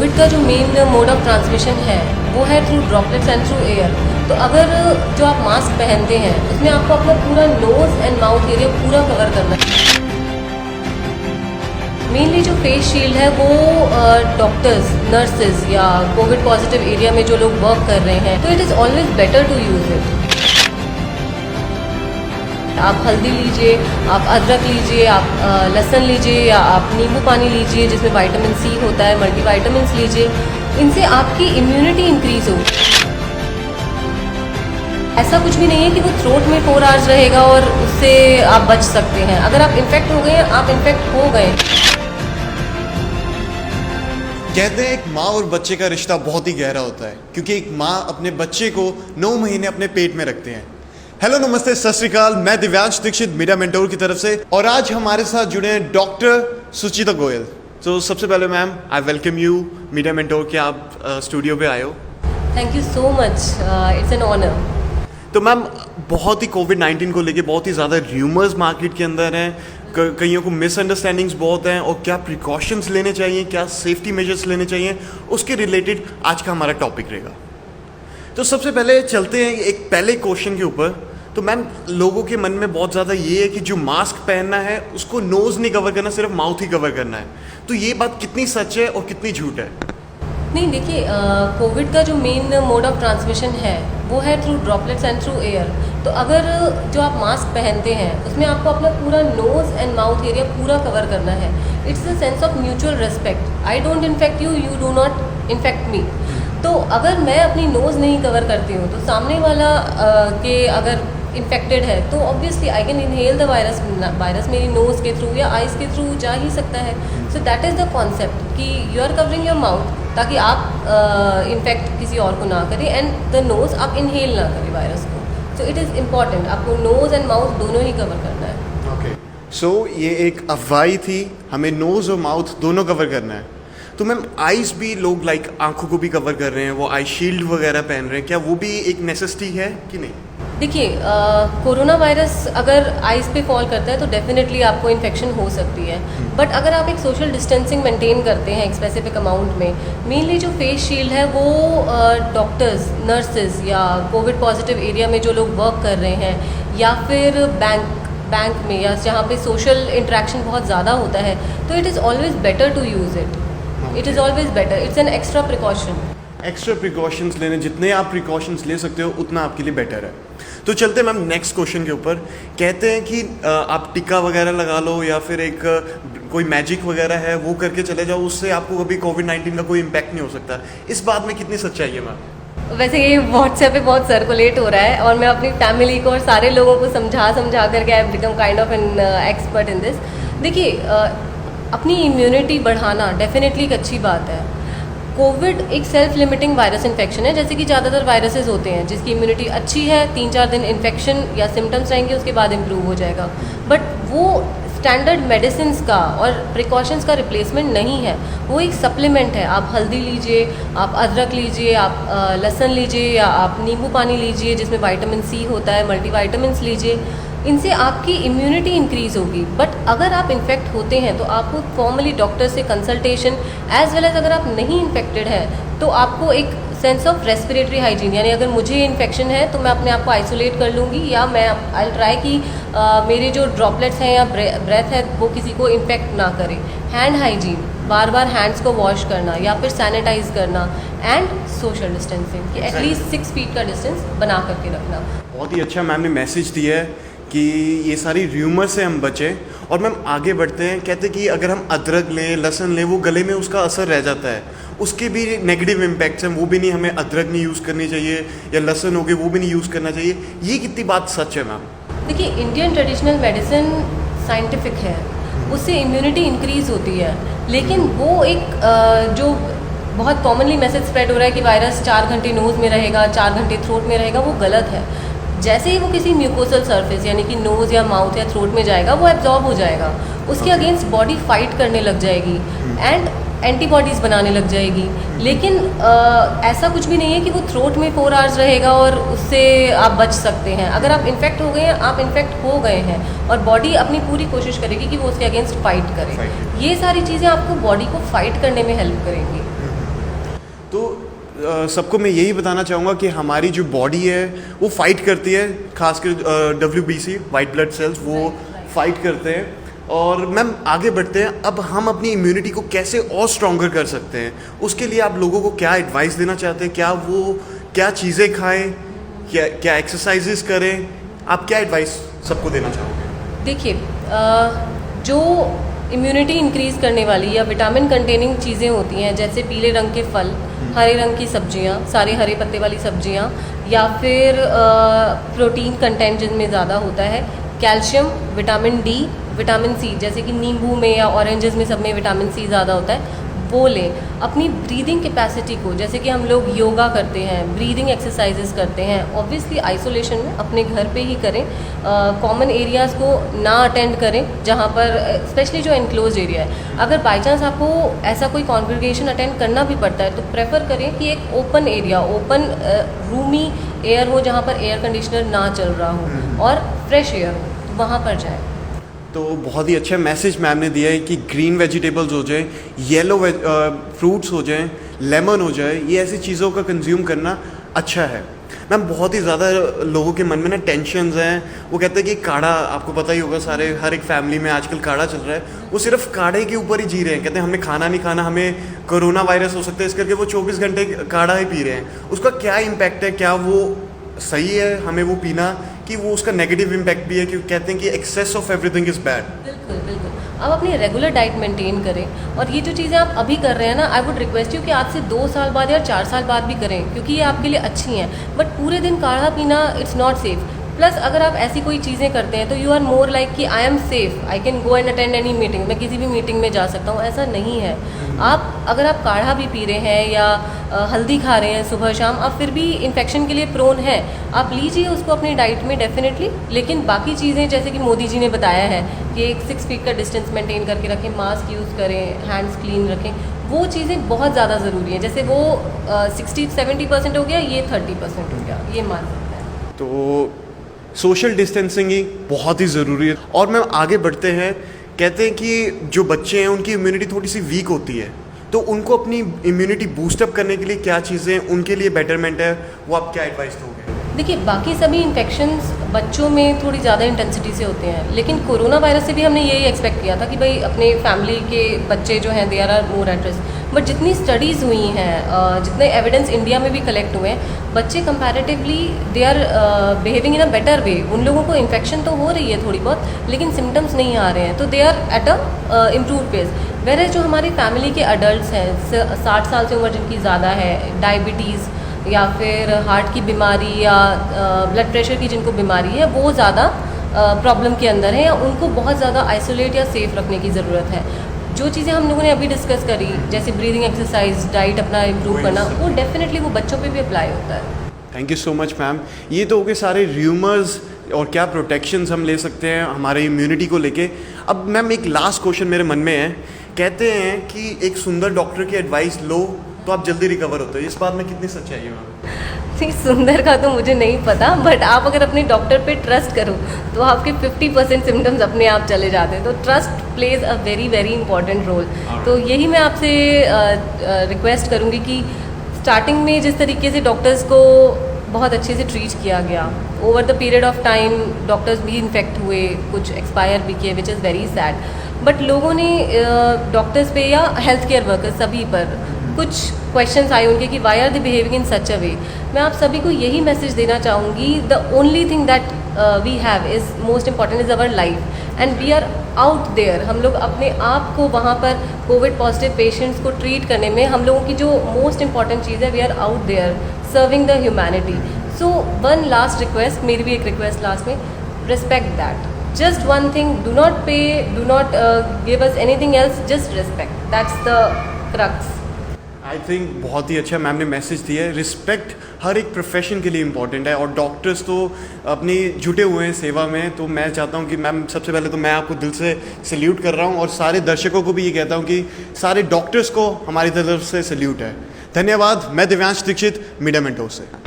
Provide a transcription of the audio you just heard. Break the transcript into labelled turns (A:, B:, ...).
A: Covid का जो main mode of transmission है वो है through droplets and through air. तो अगर जो आप मास्क पहनते हैं उसमें आपको अपना पूरा नोज एंड माउथ एरिया पूरा कवर करना है। मेनली जो फेस शील्ड है वो डॉक्टर्स, नर्सेज या कोविड पॉजिटिव एरिया में जो लोग वर्क कर रहे हैं, तो it is always better to use it. आप हल्दी लीजिए, आप अदरक लीजिए, आप लहसुन लीजिए या आप नींबू पानी लीजिए जिसमें विटामिन सी होता है, मल्टीविटामिन्स लीजिए। इनसे आपकी इम्यूनिटी इंक्रीज होगी। ऐसा कुछ भी नहीं है कि वो थ्रोट में 4 आवर्स रहेगा और उससे आप बच सकते हैं। अगर आप इन्फेक्ट हो गए हैं, आप इन्फेक्ट हो गए।
B: कहते हैं एक माँ और बच्चे का रिश्ता बहुत ही गहरा होता है, क्योंकि एक माँ अपने बच्चे को 9 महीने अपने पेट में रखते हैं। हेलो, नमस्ते, सत श्री अकाल। मैं दिव्यांश दीक्षित मीडिया मेंटोर की तरफ से, और आज हमारे साथ जुड़े हैं डॉक्टर सुचिता गोयल। तो सबसे पहले ma'am, I welcome you media mentor कि आप स्टूडियो पे आए हो।
A: Thank you so much, it's an honour.
B: तो मैम, बहुत ही कोविड-19 को लेके बहुत ही ज़्यादा र्यूमर्स मार्केट के अंदर हैं, कईयों को मिसअंडरस्टैंडिंग्स बहुत हैं, और क्या प्रिकॉशंस लेने चाहिए, क्या सेफ्टी मेजर्स लेने चाहिए, उसके रिलेटेड आज का हमारा टॉपिक रहेगा। तो सबसे पहले चलते हैं एक पहले क्वेश्चन के ऊपर। तो मैम, लोगों के मन में बहुत ज़्यादा ये है कि जो मास्क पहनना है उसको नोज़ नहीं कवर करना, सिर्फ माउथ ही कवर करना है। तो ये बात कितनी सच है और कितनी झूठ है?
A: नहीं, देखिए, कोविड का जो मेन मोड ऑफ ट्रांसमिशन है वो है through droplets and through air. तो अगर जो आप मास्क पहनते हैं उसमें आपको अपना पूरा नोज़ एंड माउथ एरिया पूरा कवर करना है। It's a sense of mutual respect. I don't infect you, you do not infect me. तो अगर मैं अपनी नोज़ नहीं कवर करती हूँ तो सामने वाला के अगर इन्फेक्टेड है तो obviously I can inhale the virus मेरी नोज़ के थ्रू या आइज़ के थ्रू जा ही सकता है। So that is the concept कि you are covering your mouth ताकि आप इन्फेक्ट किसी और को ना करें, एंड द नोज़ आप इनहेल ना करें वायरस को। सो इट इज़ इम्पॉर्टेंट, आपको नोज़ एंड माउथ दोनों ही कवर करना है।
B: ओके, सो ये एक अफवाही थी, हमें नोज़ और माउथ दोनों कवर करना है। तो मैम, आइज़ भी लोग आंखों को भी कवर कर रहे हैं, वो आई शील्ड वगैरह पहन रहे हैं, क्या वो भी एक नेसेसिटी है कि नहीं?
A: देखिए, कोरोना वायरस अगर आइज़ पे फॉल करता है तो डेफिनेटली आपको इन्फेक्शन हो सकती है। बट अगर आप एक सोशल डिस्टेंसिंग मेंटेन करते हैं एक स्पेसिफिक अमाउंट में, मेनली जो फेस शील्ड है वो डॉक्टर्स, नर्सेज या कोविड पॉजिटिव एरिया में जो लोग वर्क कर रहे हैं, या फिर बैंक में, या जहाँ पे सोशल इंटरेक्शन बहुत ज़्यादा होता है, तो it is always better to use it. It is always better, it's an extra precaution.
B: Extra precautions लेने, जितने आप प्रिकॉशंस ले सकते हो उतना आपके लिए बेटर है। तो चलते हैं मैम नेक्स्ट क्वेश्चन के ऊपर। कहते हैं कि आप टिक्का वगैरह लगा लो या फिर एक कोई मैजिक वगैरह है वो करके चले जाओ, उससे आपको कभी कोविड-19 का कोई इम्पैक्ट नहीं हो सकता। इस बात में कितनी सच्चाई है मैम?
A: वैसे ये व्हाट्सएप पे बहुत सर्कुलेट हो रहा है और मैं अपनी फैमिली को और सारे लोगों को समझा करके I become kind of an expert in this. देखिए, अपनी इम्यूनिटी बढ़ाना डेफिनेटली एक अच्छी बात है। कोविड एक सेल्फ लिमिटिंग वायरस इन्फेक्शन है, जैसे कि ज़्यादातर वायरसेस होते हैं जिसकी इम्यूनिटी अच्छी है, 3-4 दिन इन्फेक्शन या सिम्टम्स रहेंगे, उसके बाद इम्प्रूव हो जाएगा। बट वो स्टैंडर्ड मेडिसिन्स का और प्रिकॉशंस का रिप्लेसमेंट नहीं है, वो एक सप्लीमेंट है। आप हल्दी लीजिए, आप अदरक लीजिए, आप लहसुन लीजिए या आप नींबू पानी लीजिए जिसमें विटामिन सी होता है, मल्टीविटामिन्स लीजिए। इनसे आपकी इम्यूनिटी इंक्रीज़ होगी। बट अगर आप इन्फेक्ट होते हैं तो आपको फॉर्मली डॉक्टर से कंसल्टेशन, एज वेल एज अगर आप नहीं इन्फेक्टेड है तो आपको एक सेंस ऑफ रेस्पिरेटरी हाइजीन, यानी अगर मुझे इन्फेक्शन है तो मैं अपने आप को आइसोलेट कर लूँगी, या मैं आई ट्राई कि मेरे जो ड्रॉपलेट्स हैं या ब्रेथ है वो किसी को इन्फेक्ट ना करे। हैंड हाइजीन, बार बार हैंड्स को वॉश करना या फिर सैनिटाइज करना, एंड सोशल डिस्टेंसिंग कि एटलीस्ट 6 फीट का डिस्टेंस बना करके रखना।
B: बहुत ही अच्छा मैम ने मैसेज दिया है कि ये सारी र्यूमर से हम बचें। और मैम आगे बढ़ते हैं। कहते हैं कि अगर हम अदरक लें, लहसुन लें, वो गले में उसका असर रह जाता है, उसके भी नेगेटिव इम्पैक्ट्स हैं, वो भी नहीं, हमें अदरक नहीं यूज़ करनी चाहिए, या लहसुन हो गए वो भी नहीं यूज़ करना चाहिए। ये कितनी बात सच है मैम?
A: देखिए, इंडियन ट्रेडिशनल मेडिसिन साइंटिफिक है, उससे इम्यूनिटी इंक्रीज़ होती है। लेकिन वो एक जो बहुत कॉमनली मैसेज स्प्रेड हो रहा है कि वायरस 4 घंटे नोज़ में रहेगा, 4 घंटे थ्रोट में रहेगा, वो गलत है। जैसे ही वो किसी म्यूकोसल सरफेस यानी कि नोज़ या माउथ या थ्रोट में जाएगा, वो एब्जॉर्ब हो जाएगा, उसके अगेंस्ट बॉडी फाइट करने लग जाएगी एंड एंटीबॉडीज़ बनाने लग जाएगी। लेकिन ऐसा कुछ भी नहीं है कि वो थ्रोट में 4 आवर्स रहेगा और उससे आप बच सकते हैं। अगर आप इन्फेक्ट हो गए हैं, आप इन्फेक्ट हो गए हैं, और बॉडी अपनी पूरी कोशिश करेगी कि वो उसके अगेंस्ट फाइट करे। ये सारी चीज़ें आपको बॉडी को फाइट करने में हेल्प करेंगी।
B: सबको मैं यही बताना चाहूँगा कि हमारी जो बॉडी है वो फाइट करती है, खासकर WBC वाइट ब्लड सेल्स वो फाइट करते हैं। और मैम आगे बढ़ते हैं, अब हम अपनी इम्यूनिटी को कैसे और स्ट्रॉन्गर कर सकते हैं, उसके लिए आप लोगों को क्या एडवाइस देना चाहते हैं? क्या चीज़ें खाएं, क्या एक्सरसाइजेस करें, आप क्या एडवाइस सबको देना चाहोगे?
A: देखिए, जो इम्यूनिटी इंक्रीज़ करने वाली या विटामिन कंटेनिंग चीज़ें होती हैं, जैसे पीले रंग के फल, हरे रंग की सब्जियां, सारे हरे पत्ते वाली सब्जियां, या फिर प्रोटीन कंटेंट जिनमें ज़्यादा होता है, calcium, vitamin D, vitamin C, जैसे कि नींबू में या ऑरेंजेस में सब में विटामिन सी ज़्यादा होता है, वो लें। अपनी ब्रीदिंग कैपेसिटी को, जैसे कि हम लोग योगा करते हैं, ब्रीदिंग एक्सरसाइजेस करते हैं, ऑब्वियसली आइसोलेशन में अपने घर पे ही करें। कॉमन एरियाज़ को ना अटेंड करें, जहाँ पर स्पेशली जो इनक्लोज एरिया है। अगर बाई चांस आपको ऐसा कोई कॉन्ग्रीगेशन अटेंड करना भी पड़ता है तो प्रेफर करें कि एक open area, open Rumi air हो, जहाँ पर एयर कंडीशनर ना चल रहा हो और फ्रेश एयर हो, वहाँ पर जाएँ।
B: तो बहुत ही अच्छा मैसेज मैम ने दिया है कि ग्रीन वेजिटेबल्स हो जाए, येलो फ्रूट्स हो जाएं, लेमन हो जाए, ये ऐसी चीज़ों का कंज्यूम करना अच्छा है। मैम बहुत ही ज़्यादा लोगों के मन में ना टेंशन्स हैं, वो कहते हैं कि काढ़ा, आपको पता ही होगा, सारे हर एक फैमिली में आजकल काढ़ा चल रहा है, वो सिर्फ काढ़े के ऊपर ही जी रहे हैं। कहते हैं हमें खाना नहीं खाना, हमें कोरोना वायरस हो सकता है, इस करके वो 24 घंटे काढ़ा ही पी रहे हैं। उसका क्या इम्पैक्ट है, क्या वो सही है हमें वो पीना, कि वो उसका नेगेटिव इम्पैक्ट भी है? क्योंकि कहते हैं कि excess of everything is bad.
A: बिल्कुल बिल्कुल, आप अपनी रेगुलर डाइट मेंटेन करें, और ये जो चीज़ें आप अभी कर रहे हैं ना, आई वुड रिक्वेस्ट यू कि आज से 2 साल बाद या 4 साल बाद भी करें, क्योंकि ये आपके लिए अच्छी हैं। बट पूरे दिन काढ़ा पीना, इट्स नॉट सेफ। प्लस अगर आप ऐसी कोई चीज़ें करते हैं तो यू आर मोर लाइक कि I am safe, I can go and attend any meeting, मैं किसी भी मीटिंग में जा सकता हूँ, ऐसा नहीं है। अगर आप काढ़ा भी पी रहे हैं या हल्दी खा रहे हैं सुबह शाम, आप फिर भी इन्फेक्शन के लिए प्रोन है, आप लीजिए उसको अपनी डाइट में डेफिनेटली। लेकिन बाकी चीज़ें, जैसे कि मोदी जी ने बताया है कि एक 6 फीट का डिस्टेंस मेंटेन करके रखें, मास्क यूज़ करें, हैंड्स क्लीन रखें, वो चीज़ें बहुत ज़्यादा ज़रूरी हैं। जैसे वो 60-70% हो गया, ये 30% हो गया, ये मान सकते हैं।
B: तो सोशल डिस्टेंसिंग ही बहुत ही ज़रूरी है। और मैम आगे बढ़ते हैं, कहते हैं कि जो बच्चे हैं उनकी इम्यूनिटी थोड़ी सी वीक होती है, तो उनको अपनी इम्यूनिटी बूस्टअप करने के लिए क्या चीज़ें उनके लिए बेटरमेंट है, वो आप क्या एडवाइस दोगे?
A: देखिए, बाकी सभी इन्फेक्शंस बच्चों में थोड़ी ज़्यादा इंटेंसिटी से होते हैं, लेकिन कोरोना वायरस से भी हमने यही एक्सपेक्ट किया था कि भाई अपने फैमिली के बच्चे जो हैं, they are more at risk. But जितनी स्टडीज़ हुई हैं, जितने एविडेंस इंडिया में भी कलेक्ट हुए हैं, बच्चे comparatively they are behaving in a better way. उन लोगों को इन्फेक्शन तो हो रही है थोड़ी बहुत, लेकिन सिम्टम्स नहीं आ रहे हैं, तो they are at a improve pace. Where जो हमारी फैमिली के अडल्ट हैं, 60 साल से उम्र जिनकी ज़्यादा है, डायबिटीज़ या फिर हार्ट की बीमारी या ब्लड प्रेशर की जिनको बीमारी है, वो ज़्यादा प्रॉब्लम के अंदर है, या उनको बहुत ज़्यादा आइसोलेट या सेफ रखने की ज़रूरत है। जो चीज़ें हम लोगों ने अभी डिस्कस करी, जैसे ब्रीदिंग एक्सरसाइज, डाइट अपना इम्प्रूव करना, वो डेफिनेटली वो बच्चों पे भी अप्लाई होता है।
B: Thank you so much ma'am. ये तो हो गए सारे र्यूमर्स और क्या प्रोटेक्शंस हम ले सकते हैं हमारे इम्यूनिटी को लेके। अब मैम एक लास्ट क्वेश्चन मेरे मन में है, कहते हैं कि एक सुंदर डॉक्टर की एडवाइस लो तो आप जल्दी रिकवर होते हो, इस बात में कितनी सच्चाई है मैम?
A: नहीं, सुंदर का तो मुझे नहीं पता, बट आप अगर अपने डॉक्टर पे ट्रस्ट करो तो आपके 50% सिम्टम्स अपने आप चले जाते हैं। तो trust plays a very very important role. तो यही मैं आपसे रिक्वेस्ट करूँगी कि स्टार्टिंग में जिस तरीके से डॉक्टर्स को बहुत अच्छे से ट्रीट किया गया, over the period of time doctors भी इन्फेक्ट हुए, कुछ एक्सपायर भी किए, which is very sad. But लोगों ने डॉक्टर्स पे या हेल्थ केयर वर्कर्स सभी पर कुछ क्वेश्चंस आए उनके कि why are they behaving in such a way. मैं आप सभी को यही मैसेज देना चाहूँगी, the only thing that we have is most important is our life, and we are out there. हम लोग अपने आप को वहाँ पर कोविड पॉजिटिव पेशेंट्स को ट्रीट करने में, हम लोगों की जो मोस्ट इंपॉर्टेंट चीज़ है, we are out there serving the humanity. So one last request, मेरी भी एक रिक्वेस्ट लास्ट में, respect that. Just one thing, do not pay, do not give us anything else, just respect. That's the crux.
B: I think बहुत ही अच्छा ma'am ने message दिया है। Respect her एक प्रोफेशन के लिए इम्पॉर्टेंट है, और डॉक्टर्स तो अपनी जुटे हुए हैं सेवा में। तो मैं चाहता हूँ कि मैम, सबसे पहले तो मैं आपको दिल से सल्यूट कर रहा हूँ, और सारे दर्शकों को भी ये कहता हूँ कि सारे डॉक्टर्स को हमारी तरफ से सल्यूट है। धन्यवाद। मैं दिव्यांश दीक्षित, मीडिया मेंटोर से।